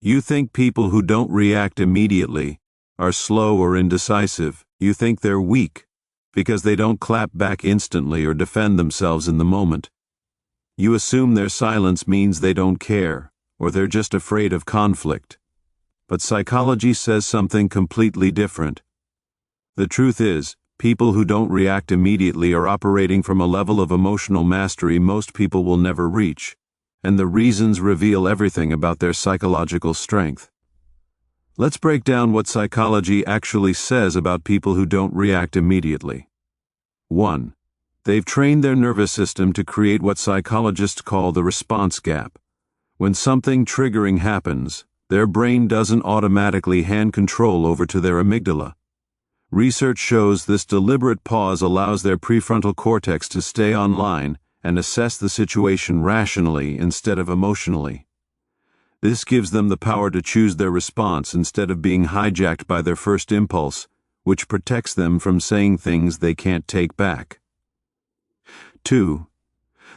You think people who don't react immediately are slow or indecisive. You think they're weak because they don't clap back instantly or defend themselves in the moment. You assume their silence means they don't care, or they're just afraid of conflict. But psychology says something completely different. The truth is, people who don't react immediately are operating from a level of emotional mastery most people will never reach, and the reasons reveal everything about their psychological strength. Let's break down what psychology actually says about people who don't react immediately. 1. They've trained their nervous system to create what psychologists call the response gap. When something triggering happens, their brain doesn't automatically hand control over to their amygdala. Research shows this deliberate pause allows their prefrontal cortex to stay online and assess the situation rationally instead of emotionally. This gives them the power to choose their response instead of being hijacked by their first impulse, which protects them from saying things they can't take back. 2.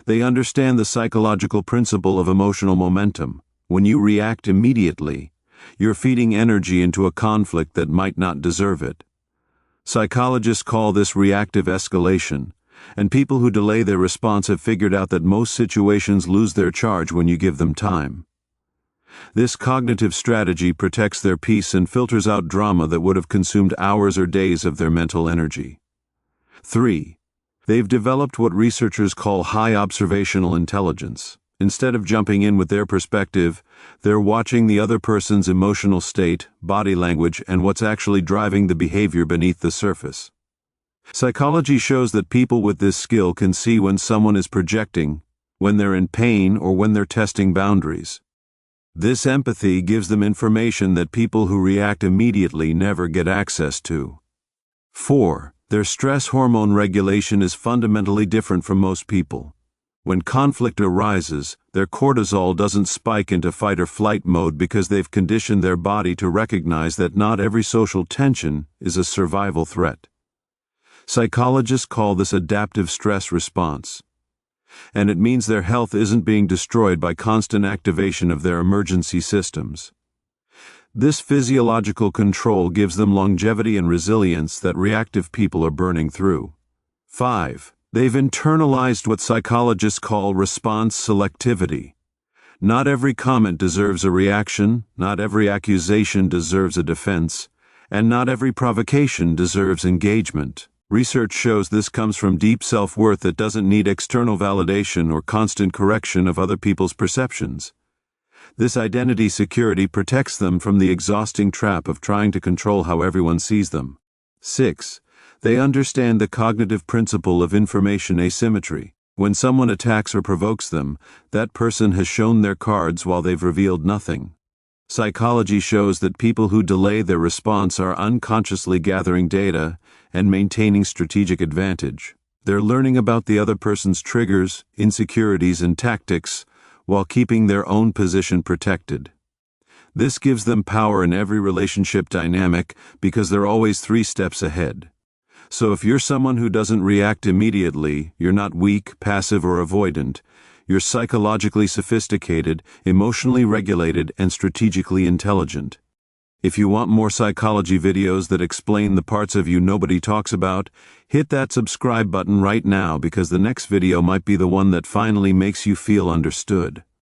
They understand the psychological principle of emotional momentum. When you react immediately, you're feeding energy into a conflict that might not deserve it. Psychologists call this reactive escalation, and people who delay their response have figured out that most situations lose their charge when you give them time. This cognitive strategy protects their peace and filters out drama that would have consumed hours or days of their mental energy. 3. They've developed what researchers call high observational intelligence. Instead of jumping in with their perspective, they're watching the other person's emotional state, body language, and what's actually driving the behavior beneath the surface. Psychology shows that people with this skill can see when someone is projecting, when they're in pain, or when they're testing boundaries. This empathy gives them information that people who react immediately never get access to. 4. Their stress hormone regulation is fundamentally different from most people. When conflict arises, their cortisol doesn't spike into fight or flight mode because they've conditioned their body to recognize that not every social tension is a survival threat. Psychologists call this adaptive stress response, and it means their health isn't being destroyed by constant activation of their emergency systems. This physiological control gives them longevity and resilience that reactive people are burning through. 5. They've internalized what psychologists call response selectivity. Not every comment deserves a reaction, not every accusation deserves a defense, and not every provocation deserves engagement. Research shows this comes from deep self-worth that doesn't need external validation or constant correction of other people's perceptions. This identity security protects them from the exhausting trap of trying to control how everyone sees them. 6. They understand the cognitive principle of information asymmetry. When someone attacks or provokes them, that person has shown their cards while they've revealed nothing. Psychology shows that people who delay their response are unconsciously gathering data and maintaining strategic advantage. They're learning about the other person's triggers, insecurities, and tactics while keeping their own position protected. This gives them power in every relationship dynamic because they're always 3 steps ahead. So if you're someone who doesn't react immediately, you're not weak, passive, or avoidant. You're psychologically sophisticated, emotionally regulated, and strategically intelligent. If you want more psychology videos that explain the parts of you nobody talks about, hit that subscribe button right now because the next video might be the one that finally makes you feel understood.